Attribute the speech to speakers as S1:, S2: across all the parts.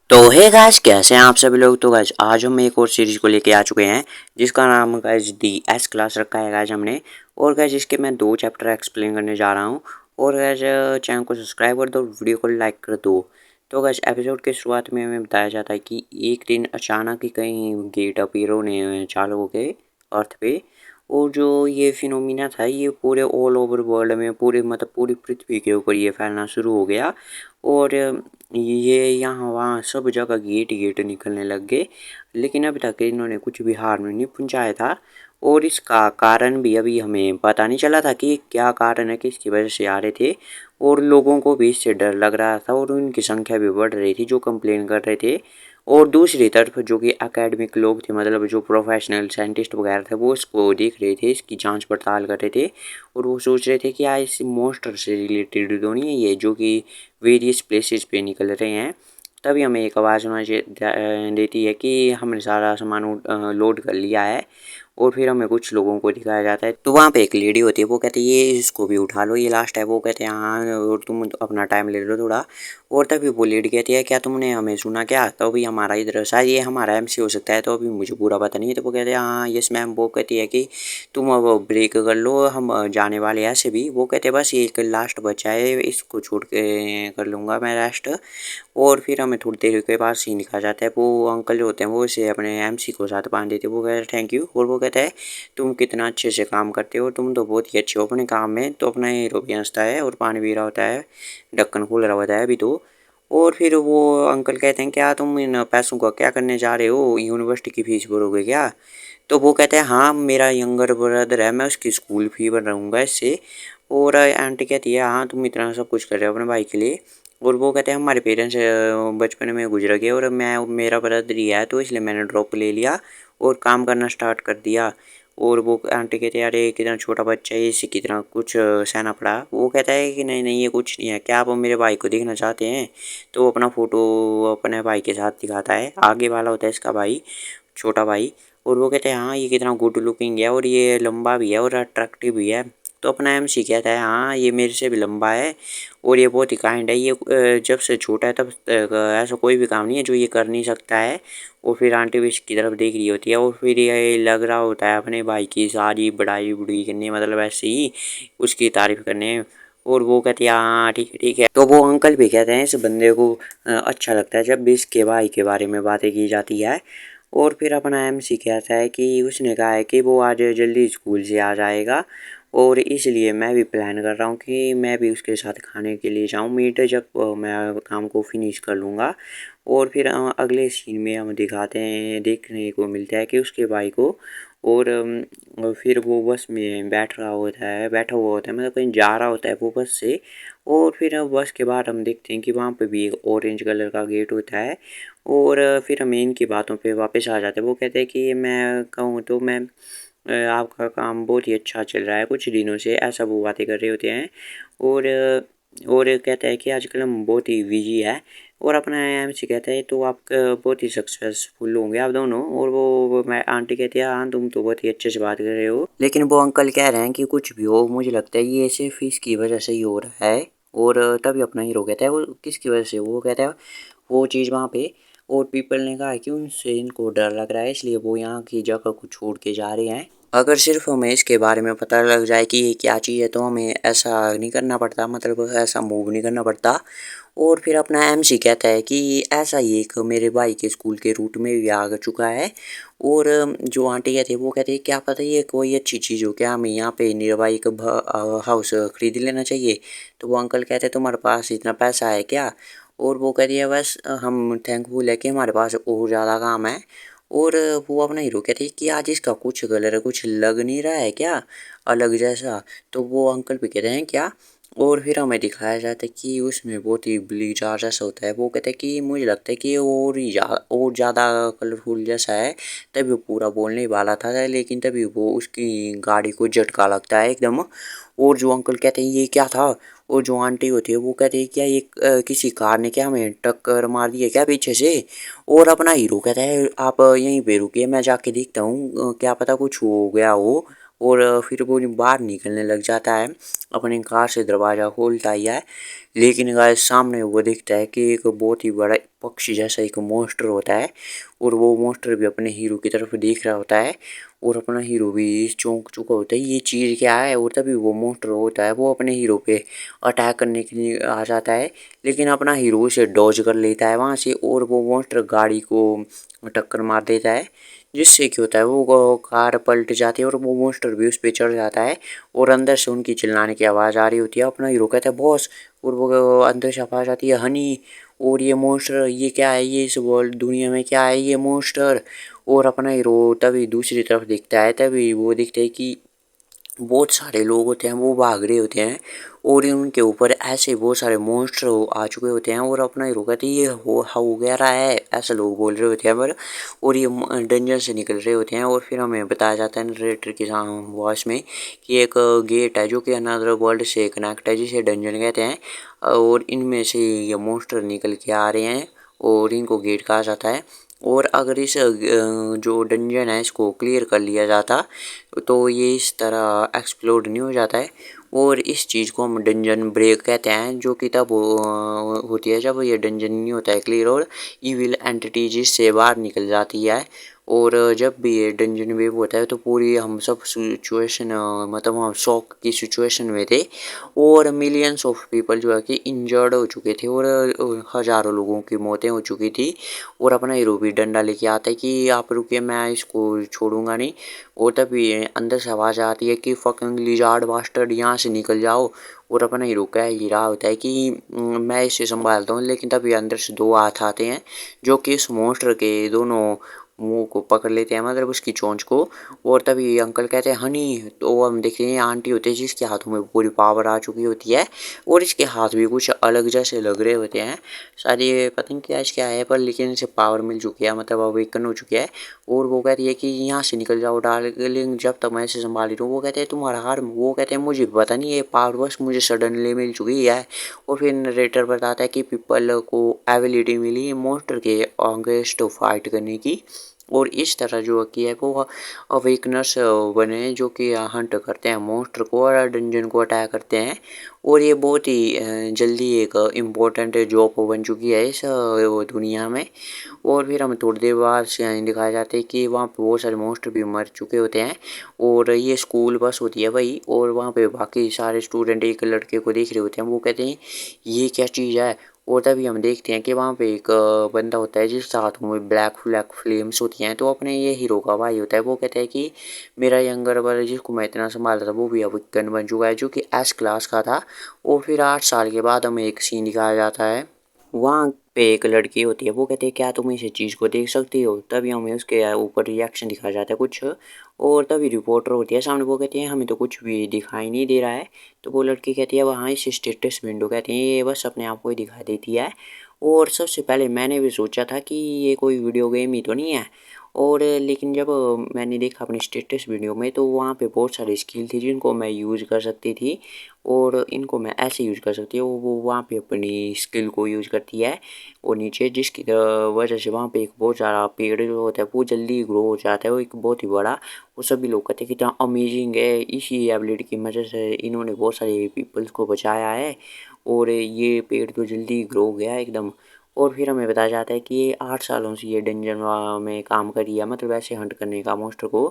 S1: तो hey guys, कैसे हैं आप सभी लोग। तो गाइस आज हम एक और सीरीज को लेके आ चुके हैं जिसका नाम गाइस दी एस क्लास रखा है गाइस हमने। और गाइस इसके मैं 2 चैप्टर एक्सप्लेन करने जा रहा हूँ। और गाइस चैनल को सब्सक्राइब कर दो, वीडियो को लाइक कर दो। तो गाइस एपिसोड के शुरुआत में हमें बताया जाता है कि एक दिन अचानक ही कहीं गेट अपीयर होने चालू हो गए अर्थ पे। और जो ये फिनोमिना था ये पूरे ऑल ओवर वर्ल्ड में पूरे मतलब पूरी पृथ्वी के ऊपर ये फैलना शुरू हो गया। और ये यहाँ वहाँ सब जगह गेट गेट निकलने लग गए, लेकिन अभी तक इन्होंने कुछ भी हार्म नहीं पहुंचाया था। और इसका कारण भी अभी हमें पता नहीं चला था कि क्या कारण है, किसकी वजह से आ रहे थे। और लोगों को भी इससे डर लग रहा था और उनकी संख्या भी बढ़ रही थी जो कंप्लेन कर रहे थे। और दूसरी तरफ जो कि एकेडमिक लोग थे, मतलब जो प्रोफेशनल साइंटिस्ट वगैरह थे, वो इसको देख रहे थे, इसकी जांच पड़ताल कर रहे थे। और वो सोच रहे थे कि क्या इस मॉन्स्टर से रिलेटेड तो नहीं है ये, जो कि वेरियस प्लेसेस पे निकल रहे हैं। तभी हमें एक आवाज़ सुनाई देती है कि हमने सारा सामान लोड कर लिया है। और फिर हमें कुछ लोगों को दिखाया जाता है, तो वहाँ पे एक लेडी होती है, वो कहती है ये इसको भी उठा लो, ये लास्ट है। वो कहते हैं हाँ, और तुम अपना टाइम ले लो थोड़ा। और तभी वो लेडी कहती है क्या तुमने हमें सुना क्या, तो अभी हमारा इधर शायद ये हमारा एमसी हो सकता है, तो अभी मुझे पूरा पता नहीं है। तो वो कहते हैं हाँ यस मैम। वो कहती है कि तुम अब ब्रेक कर लो, हम जाने वाले हैं ऐसे भी। वो कहते हैं बस ये एक लास्ट बचा है, इसको छोड़ के कर लूँगा मैं रेस्ट। और फिर हमें थोड़ी देर के बाद सीन दिखा जाता है, वो अंकल जो होते हैं वो इसे अपने एमसी को साथ बांध देते हैं। वो कहते हैं थैंक यू। और वो कहता है तुम कितना अच्छे से काम करते हो, तुम तो बहुत ही अच्छे हो अपने काम में। तो अपना हीरो भी हंसता है और पानी पी रहा होता है, ढक्कन खोल रहा होता है अभी तो। और फिर वो अंकल कहते हैं क्या तुम इन पैसों का क्या करने जा रहे हो, यूनिवर्सिटी की फीस भरोगे क्या। तो वो कहते हैं हाँ मेरा यंगर ब्रदर है, मैं उसकी स्कूल फी भरूंगा इससे। और आंटी कहती है हाँ तुम इतना सब कुछ कर रहे हो अपने भाई के लिए। और वो कहते हैं हमारे पेरेंट्स बचपन में गुजर गए और मैं मेरा ब्रदर ही है, तो इसलिए मैंने ड्रॉप ले लिया और काम करना स्टार्ट कर दिया। और वो आंटी कहते हैं अरे कितना छोटा बच्चा है, इसी की तरह कुछ सहना पड़ा। वो कहता है कि नहीं नहीं ये कुछ नहीं है, क्या आप मेरे भाई को देखना चाहते हैं। तो वो अपना फ़ोटो अपने भाई के साथ दिखाता है, आगे वाला होता है इसका भाई, छोटा भाई। और वो कहते हैं हाँ ये कितना गुड लुकिंग है और ये लंबा भी है और अट्रैक्टिव भी है। तो अपना एमसी कहता है हाँ ये मेरे से भी लंबा है और ये बहुत ही काइंड है, ये जब से छोटा है तब तक ऐसा कोई भी काम नहीं है जो ये कर नहीं सकता है। और फिर आंटी भी इसकी तरफ देख रही होती है और फिर ये लग रहा होता है अपने भाई की सारी बड़ाई बुड़ाई करने, मतलब ऐसे ही उसकी तारीफ करने। और वो कहती है हाँ ठीक है ठीक है। तो वो अंकल भी कहते हैं इस बंदे को अच्छा लगता है जब भी इसके भाई के बारे में बातें की जाती है। और फिर अपना एमसी कहता है कि उसने कहा है कि वो आज जल्दी स्कूल से आ जाएगा और इसलिए मैं भी प्लान कर रहा हूँ कि मैं भी उसके साथ खाने के लिए जाऊँ मीट, जब मैं काम को फिनिश कर लूँगा। और फिर अगले सीन में हम दिखाते हैं, देखने को मिलता है कि उसके भाई को। और फिर वो बस में बैठा हुआ होता है, मतलब कहीं जा रहा होता है वो बस से। और फिर बस के बाद हम देखते हैं कि वहाँ पे भी एक ऑरेंज कलर का गेट होता है। और फिर हम इनकी बातों पे वापस आ जाते हैं। वो कहते हैं कि मैं कहूँ तो मैं आपका काम बहुत ही अच्छा चल रहा है कुछ दिनों से, ऐसा वो बातें कर रहे होते हैं। और और कहता है कि आजकल हम बहुत ही बिजी है। और अपना एमसी कहता है तो आप बहुत ही सक्सेसफुल होंगे आप दोनों। और वो मैं आंटी कहती है हाँ तुम तो बहुत ही अच्छे से बात कर रहे हो, लेकिन वो अंकल कह रहे हैं कि कुछ भी हो मुझे लगता है ये सिर्फ इसकी वजह से ही हो रहा है। और तभी अपना हीरो कहता है वो किसकी वजह से, वो कहता है वो चीज़ वहाँ पे। और पीपल ने कहा है कि उनसे इनको डर लग रहा है इसलिए वो यहाँ की जगह को छोड़ के जा रहे हैं। अगर सिर्फ हमें इसके बारे में पता लग जाए कि ये क्या चीज़ है तो हमें ऐसा नहीं करना पड़ता, मतलब ऐसा मूव नहीं करना पड़ता। और फिर अपना एमसी कहता है कि ऐसा ही एक मेरे भाई के स्कूल के रूट में भी आ चुका है। और जो आंटी कहती है वो कहती है क्या पता ये कोई अच्छी चीज़ हो, क्या हमें यहाँ पे नियरबाई एक हाउस खरीद लेना चाहिए। तो वो अंकल कहते हैं तुम्हारे पास इतना पैसा है क्या। और वो कहती है बस हम थैंकफुल है कि हमारे पास और ज़्यादा काम है। और वो अपना हीरो कहते हैं कि आज इसका कुछ कलर कुछ लग नहीं रहा है क्या, अलग जैसा। तो वो अंकल भी कहते हैं क्या। और फिर हमें दिखाया जाता है कि उसमें बहुत ही ब्लीच जैसा होता है। वो कहते हैं कि मुझे लगता है कि ये और ज़्यादा कलरफुल जैसा है। तभी वो पूरा बोलने ही वाला था, लेकिन तभी वो उसकी गाड़ी को झटका लगता है एकदम। और जो अंकल कहते हैं ये क्या था। और जो आंटी होती है वो कहती है क्या ये किसी कार ने क्या हमें टक्कर मार दी है क्या पीछे से। और अपना हीरो कहता है आप यहीं पे रुकिए मैं जाके देखता हूँ, क्या पता कुछ हो गया हो। और फिर वो बाहर निकलने लग जाता है, अपनी कार से दरवाज़ा खोलता ही है। लेकिन गाइस सामने वो देखता है कि एक बहुत ही बड़ा पक्षी जैसा एक मॉन्स्टर होता है, और वो मॉन्स्टर भी अपने हीरो की तरफ देख रहा होता है, और अपना हीरो भी चौंक चुका होता है ये चीज़ क्या है। और तभी वो मॉन्स्टर होता है वो अपने हीरो पे अटैक करने के लिए आ जाता है, लेकिन अपना हीरो उसे डॉज कर लेता है वहाँ से, और वो मॉन्स्टर गाड़ी को टक्कर मार देता है, जिससे क्या होता है वो कार पलट जाती है और वो मॉन्स्टर भी उस पर चढ़ जाता है। और अंदर से उनकी चिल्लाने की आवाज़ आ रही होती है, अपना हीरो कहता है बॉस, और वो अंदर से आवाज़ आती है हनी, और ये मॉन्स्टर ये क्या है, ये इस वर्ल्ड दुनिया में क्या है ये मॉन्स्टर। और अपना हीरो तभी दूसरी तरफ देखता है, तभी वो देखता है कि बहुत सारे लोग होते हैं वो भाग रहे होते हैं, और उनके ऊपर ऐसे बहुत सारे मॉन्स्टर आ चुके होते हैं। और अपना हीरो कहते हैं ये हो गया रहा है, ऐसे लोग बोल रहे होते हैं पर, और ये डंजन से निकल रहे होते हैं। और फिर हमें बताया जाता है नरेटर की वॉइस में कि एक गेट है जो कि अनदर वर्ल्ड से कनेक्ट है, जिसे डंजन कहते हैं, और इनमें से ये मॉन्स्टर निकल के आ रहे हैं, और इनको गेट कहा जाता है। और अगर इस जो डंजन है इसको क्लियर कर लिया जाता तो ये इस तरह एक्सप्लोड नहीं हो जाता है, और इस चीज़ को हम डंजन ब्रेक कहते हैं, जो कि तब होती है जब ये डंजन नहीं होता है क्लियर, और इविल एंटिटीज इससे बाहर निकल जाती है। और जब भी ये डंजन वेव होता है तो पूरी हम सब सिचुएशन मतलब हम शॉक की सिचुएशन में थे, और मिलियंस ऑफ पीपल जो है कि इंजर्ड हो चुके थे, और हज़ारों लोगों की मौतें हो चुकी थी। और अपना हीरो भी डंडा लेके आता है कि आप रुकिए मैं इसको छोड़ूंगा नहीं। और तभी अंदर से आवाज़ आती है कि फकिंग लिजार्ड बास्टर्ड यहाँ से निकल जाओ। और अपना हीरो कह ही रहा होता है कि मैं इसे संभालता हूँ, लेकिन तभी अंदर से दो हाथ आते हैं जो कि इस मॉन्स्टर के दोनों मुंह को पकड़ लेते हैं, मतलब उसकी चोंच को। और तभी अंकल कहते हैं हनी, तो हम देखते हैं आंटी होती है जिसके हाथों में पूरी पावर आ चुकी होती है, और इसके हाथ भी कुछ अलग जैसे लग रहे होते हैं, शायद ये पता नहीं क्या है पर, लेकिन इसे पावर मिल चुकी है, मतलब अवेकन हो चुकी है। और वो कहती है कि यहाँ से निकल जाओ डार्लिंग, जब तक मैं इसे संभाल रही हूँ। वो कहते हैं तुम्हारा हार, वो कहते हैं मुझे पता नहीं, ये पावर बस मुझे सडनली मिल चुकी है। और फिर नरेटर बताता है कि पीपल को एबिलिटी मिली मॉन्स्टर के अगेंस्ट फाइट करने की, और इस तरह जो की है वो अवेकनर्स बने जो कि हंट करते हैं मॉन्स्टर को और डंजन को अटैक करते हैं। और ये बहुत ही जल्दी एक इम्पोर्टेंट जॉब बन चुकी है इस वो दुनिया में। और फिर हम थोड़ी देर बाद से दिखाया जाता है कि वहाँ पे बहुत सारे मॉन्स्टर भी मर चुके होते हैं, और ये स्कूल बस होती है भाई, और वहाँ पे बाकी सारे स्टूडेंट एक लड़के को देख रहे होते हैं, वो कहते हैं ये क्या चीज़ है। और तभी हम देखते हैं कि वहाँ पे एक बंदा होता है जिसके हाथों में ब्लैक ब्लैक फ्लेम्स होती हैं, तो अपने ये हीरो का भाई होता है। वो कहता है कि मेरा यंगर ब्रदर जिसको मैं इतना संभालता था वो भी अब गन बन चुका है, जो कि एस क्लास का था। और फिर 8 साल के बाद हमें एक सीन दिखाया जाता है, वहाँ पे एक लड़की होती है, वो कहती है क्या तुम इस चीज़ को देख सकती हो, तभी हमें उसके ऊपर रिएक्शन दिखाया जाता है कुछ। और तभी रिपोर्टर होती है सामने, वो कहती है हमें तो कुछ भी दिखाई नहीं दे रहा है। तो वो लड़की कहती है वहाँ इस स्टेटस विंडो, कहती है ये बस अपने आप को ही दिखा देती है। और सबसे पहले मैंने भी सोचा था कि ये कोई वीडियो गेम ही तो नहीं है, और लेकिन जब मैंने देखा अपने स्टेटस वीडियो में तो वहाँ पे बहुत सारी स्किल थी जिनको मैं यूज़ कर सकती थी, और इनको मैं ऐसे यूज़ कर सकती हूँ। वो वहाँ पे अपनी स्किल को यूज़ करती है, और नीचे जिसकी वजह से वहाँ पे एक बहुत सारा पेड़ जो होता है वो जल्दी ग्रो हो जाता है, वो एक बहुत ही बड़ा। वो सभी लोग कहते हैं कितना अमेजिंग है, इसी एबिलिटी की वजह से इन्होंने बहुत सारे पीपल्स को बचाया है, और ये पेड़ तो जल्दी ग्रो हो गया एकदम। और फिर हमें बताया जाता है कि ये 8 सालों से ये डेंजर में काम कर रही है, मतलब ऐसे हंट करने का मॉन्स्टर को।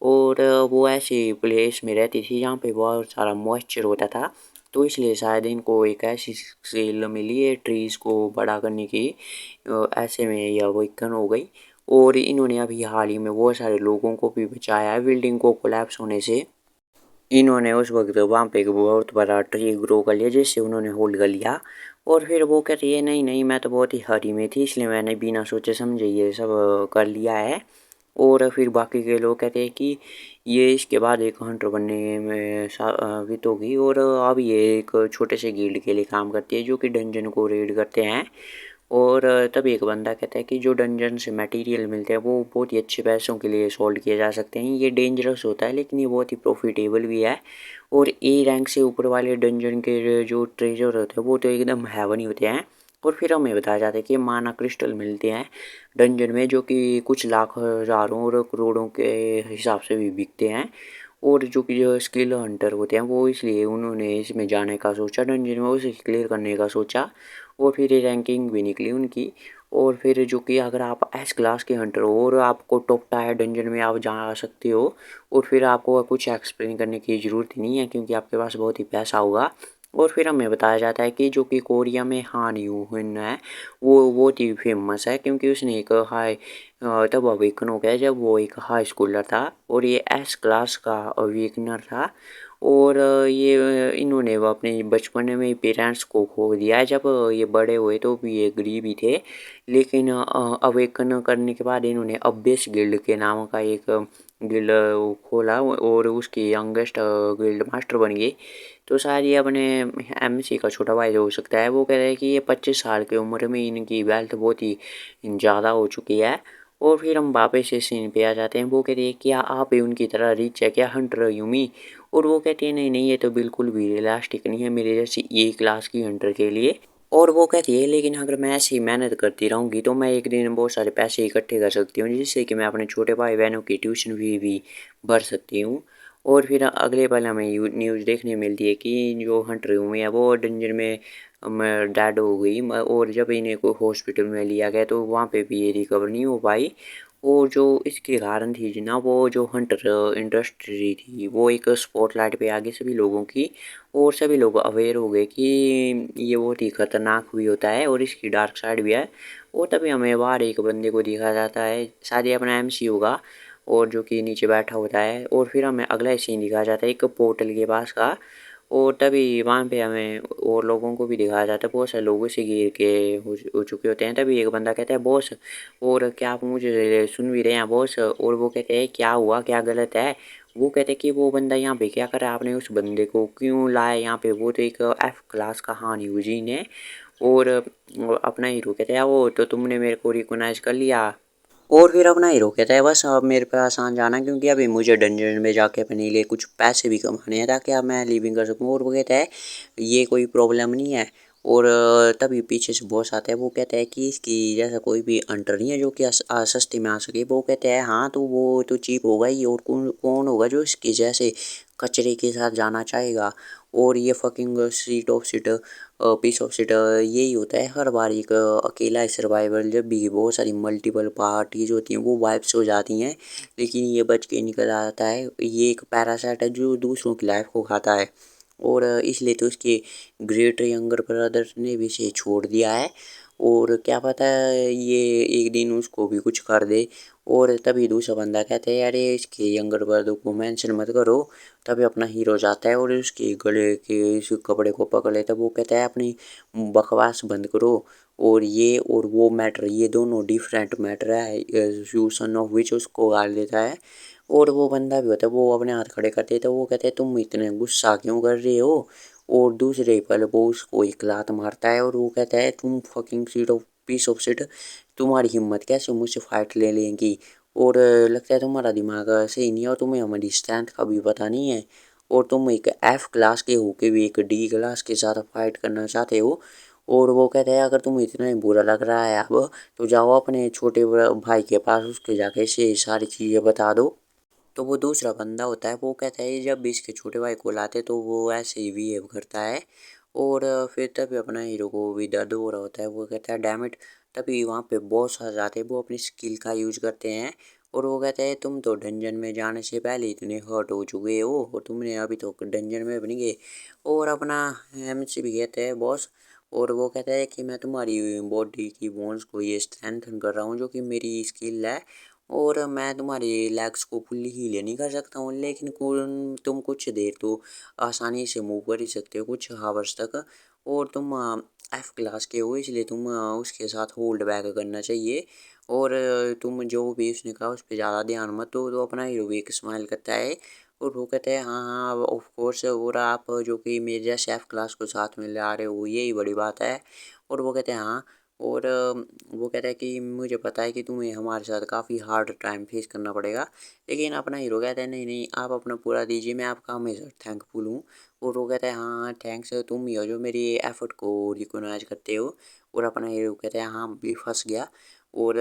S1: और वो ऐसी प्लेस में रहती थी जहाँ पे बहुत सारा मॉइस्चर होता था, तो इसलिए शायद इनको एक ऐसी स्किल मिली है ट्रीज़ को बड़ा करने की, ऐसे में यह अवेकन हो गई। और इन्होंने अभी हाल ही में बहुत सारे लोगों को भी बचाया है बिल्डिंग को कोलैप्स होने से। इन्होंने उस वक्त वहाँ पे एक बहुत बड़ा ट्री ग्रो कर लिया जिससे उन्होंने होल्ड कर लिया। और फिर वो कहती है नहीं नहीं मैं तो बहुत ही हरी में थी, इसलिए मैंने बिना सोचे समझे ये सब कर लिया है। और फिर बाकी के लोग कहते हैं कि ये इसके बाद एक हंटर बनने में साबित होगी, और अब ये एक छोटे से गिल्ड के लिए काम करती है जो कि डंजन को रेड करते हैं। और तभी एक बंदा कहता है कि जो डंजन से मटेरियल मिलते हैं वो बहुत ही अच्छे पैसों के लिए सोल्ड किए जा सकते हैं, ये डेंजरस होता है लेकिन ये बहुत ही प्रॉफिटेबल भी है। और ए रैंक से ऊपर वाले डंजन के जो ट्रेजर होते हैं वो तो एकदम हेवन होते हैं। और फिर हमें बताया जाता है कि माना क्रिस्टल मिलते हैं डंजन में, जो कि कुछ लाख हज़ारों और करोड़ों के हिसाब से भी बिकते हैं। और जो कि जो स्किल हंटर होते हैं वो इसलिए उन्होंने इसमें जाने का सोचा, डंजन में उसे क्लियर करने का सोचा। और फिर ये रैंकिंग भी निकली उनकी। और फिर जो कि अगर आप एस क्लास के हंटर हो और आपको टॉप टायर डंजन में आप जा सकते हो, और फिर आपको कुछ एक्सप्लेन करने की ज़रूरत नहीं है क्योंकि आपके पास बहुत ही पैसा होगा। और फिर हमें बताया जाता है कि जो कि कोरिया में हान यू हुन है, वो बहुत ही फेमस है क्योंकि उसने एक हाई तब अवेकन हो गया जब वो एक हाई स्कूलर था, और ये एस क्लास का अवेकनर था। और ये इन्होंने वो अपने बचपन में ही पेरेंट्स को खो दिया है। जब ये बड़े हुए तो भी ये गरीब ही थे, लेकिन अवेकन करने के बाद इन्होंने अब्बेस गिल्ड के नाम का एक गिल्ड खोला और उसकी यंगेस्ट गिल्ड मास्टर बन गई। तो शायद ये अपने एमसी का छोटा भाई जो हो सकता है। वो कह रहे हैं कि ये 25 साल की उम्र में इनकी वेल्थ बहुत ही ज़्यादा हो चुकी है। और फिर हम वापस से सीन पे आ जाते हैं। वो कहते हैं क्या आप भी उनकी तरह रिच है क्या हंटर यूमी? और वो कहते हैं नहीं नहीं, ये तो बिल्कुल भी रियलिस्टिक नहीं है मेरे जैसी ए क्लास की हंटर के लिए। और वो कहती है लेकिन अगर मैं ऐसी मेहनत करती रहूँगी तो मैं एक दिन में बहुत सारे पैसे इकट्ठे कर सकती हूँ, जिससे कि मैं अपने छोटे भाई बहनों की ट्यूशन फी भी भर सकती हूँ। और फिर अगले पल हमें न्यूज़ देखने मिलती है कि जो हंटर यूमी है वो डंजन में डेड हो गई। और जब इन्हें को हॉस्पिटल में लिया गया तो वहाँ पे भी ये रिकवर नहीं हो पाई। और जो इसके कारण थी ना, वो जो हंटर इंडस्ट्री थी वो एक स्पॉटलाइट पे आ गई सभी लोगों की। और सभी लोग अवेयर हो गए कि ये बहुत ही खतरनाक भी होता है और इसकी डार्क साइड भी है। और तभी हमें बाहर एक बंदे को दिखाया जाता है, शायद ये अपना एमसी होगा, और जो कि नीचे बैठा होता है। और फिर हमें अगला सीन दिखाया जाता है एक पोर्टल के पास का। और तभी वहाँ पे हमें और लोगों को भी दिखाया जाता है, बहुत सारे लोगों से घिर के हो चुके होते हैं। तभी एक बंदा कहता है बॉस, और क्या आप मुझे सुन भी रहे हैं बॉस? और वो कहते हैं क्या हुआ, क्या गलत है? वो कहते हैं कि वो बंदा यहाँ पे क्या कर रहा है, आपने उस बंदे को क्यों लाया यहाँ पे? वो तो एक एफ क्लास का हान यूजीन है। और अपना हीरो कहता है वो तो तुमने मेरे को रिकोनाइज कर लिया। और फिर अपना हीरो कहता है बस अब मेरे पे आसान जाना, क्योंकि अभी मुझे डंजन में जाके अपने लिए कुछ पैसे भी कमाने हैं ताकि अब मैं लिविंग कर सकूँ। और वो कहता है ये कोई प्रॉब्लम नहीं है। और तभी पीछे से बॉस आता है। वो कहता है कि इसकी जैसा कोई भी अंटर नहीं है जो कि सस्ते में आ सके। वो कहते हैं हाँ तो वो तो चीप होगा ही, और कौन कौन होगा जो इसके जैसे कचरे के साथ जाना चाहेगा। और ये fucking seat of seat piece of seat यही होता है हर बार। एक अकेला सर्वाइवल जब भी बहुत सारी मल्टीपल पार्टीज होती हैं वो वाइप्स हो जाती हैं, लेकिन ये बच के निकल आता है। ये एक पैरासाइट है जो दूसरों की लाइफ को खाता है, और इसलिए तो उसके ग्रेट यंगर ब्रदर ने भी इसे छोड़ दिया है। और क्या पता है ये एक दिन उसको भी कुछ कर दे। और तभी दूसरा बंदा कहते हैं अरे इसके यंगर ब्रदर को मेंशन मत करो। तभी अपना हीरो जाता है और उसके गले के इस कपड़े को पकड़ लेता है। वो कहता है अपनी बकवास बंद करो, और ये और वो मैटर ये दोनों डिफरेंट मैटर है, यू सन ऑफ विच उसको गाल देता है। और वो बंदा भी होता है वो अपने हाथ खड़े कर देता है। वो कहते हैं तुम इतने गुस्सा क्यों कर रहे हो? और दूसरे पल वो उसको एक लात मारता है और वो कहता है तुम fucking seat of peace of seat, तुम्हारी हिम्मत कैसे मुझसे फाइट ले लेंगी? और लगता है तुम्हारा दिमाग सही नहीं है और तुम्हें हमारी स्ट्रेंथ का भी पता नहीं है, और तुम एक एफ क्लास के होके भी एक डी क्लास के साथ फाइट करना चाहते हो। और वो कहते हैं अगर तुम्हें इतना ही बुरा लग रहा है अब तो जाओ अपने छोटे भाई के पास, उसके जाके से सारी चीज़ें बता दो। तो वो दूसरा बंदा होता है वो कहता है जब भी इसके छोटे भाई को लाते तो वो ऐसे ही बिहेव करता है। और फिर तभी अपना हीरो को भी दर्द हो रहा होता है। वो कहता है डैम इट। तभी वहाँ पे बॉस आ जाते हैं, वो अपनी स्किल का यूज करते हैं। और वो कहते हैं तुम तो डंजन में जाने से पहले इतने हर्ट हो चुके हो और तुमने अभी तो डंजन में बन गए। और अपना एमसी भी कहते हैं बॉस। और वो कहता है कि मैं तुम्हारी बॉडी की बोन्स को ये स्ट्रेंथन कर रहा हूँ जो कि मेरी स्किल है। और मैं तुम्हारे लेग्स को फुल्ली हील नहीं कर सकता हूँ, लेकिन तुम कुछ देर तो आसानी से मूव कर ही सकते हो कुछ हावर्स तक। और तुम एफ क्लास के हो इसलिए तुम उसके साथ होल्ड बैक करना चाहिए। और तुम जो भी उसने कहा उस पर ज़्यादा ध्यान मत दो। तो अपना हीरो भी एक स्माइल करता है और वो कहते हैं हाँ हाँ ऑफ कोर्स, और आप जो कि मेरे जैसे एफ क्लास को साथ में ला रहे हो यही बड़ी बात है। और वो कहते हैं हाँ। और वो कहता है कि मुझे पता है कि तुम्हें हमारे साथ काफ़ी हार्ड टाइम फेस करना पड़ेगा, लेकिन अपना हीरो कहता है नहीं नहीं आप अपना पूरा दीजिए, मैं आपका हमेशा थैंकफुल हूँ। और वो कहता है हाँ हाँ थैंक्स, तुम ही हो जो मेरी एफर्ट को रिकॉग्नाइज करते हो। और अपना हीरो कहता है हाँ भी फंस गया। और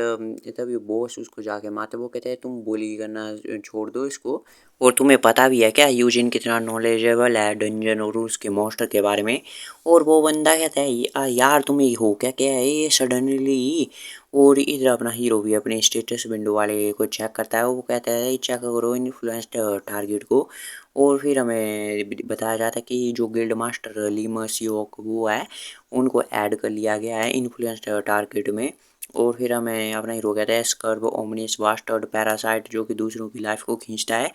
S1: तभी बॉस उसको जाके मारते, वो कहते हैं तुम bully करना छोड़ दो इसको, और तुम्हें पता भी है क्या यूजिन कितना नॉलेजेबल है डंजन और उसके मॉन्स्टर के बारे में। और वो बंदा कहता है यार तुम्हें हो क्या क्या है ये सडनली। और इधर अपना हीरो भी अपने स्टेटस विंडो वाले को चेक करता है, वो कहता है चेक करो इन्फ्लुएंस्ड टारगेट को। और फिर हमें बताया जाता है कि जो गिल्ड मास्टर लीमस योक वो है, उनको ऐड कर लिया गया है इन्फ्लुएंस्ड टारगेट में। और फिर हमें अपना हीरो कहता है स्कर्व ओमनियस बास्टर्ड पैरासाइट जो कि दूसरों की लाइफ को खींचता है,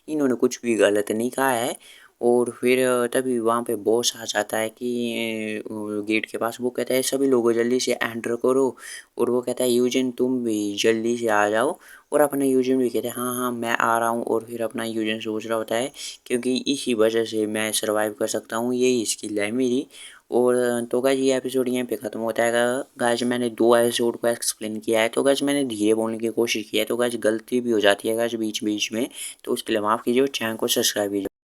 S1: इन्होंने कुछ भी गलत नहीं कहा है। और फिर तभी वहाँ पे बॉस आ जाता है कि गेट के पास, वो कहता है सभी लोगों जल्दी से एंटर करो। और वो कहता है यूजिन तुम भी जल्दी से आ जाओ। और अपना यूजिन भी कहते हैं हाँ हाँ मैं आ रहा हूँ। और फिर अपना यूजिन सोच रहा होता है क्योंकि इसी वजह से मैं सर्वाइव कर सकता हूँ, यही स्किल है मेरी। और तो गाइज ये एपिसोड यहीं पे ख़त्म होता है। गाइज मैंने 2 एपिसोड को एक्सप्लेन किया है, तो गाइज मैंने धीरे बोलने की कोशिश की है, तो गाइज गलती भी हो जाती है गाइज बीच बीच में, तो उसके लिए माफ़ कीजिए और चैनल को सब्सक्राइब कीजिए।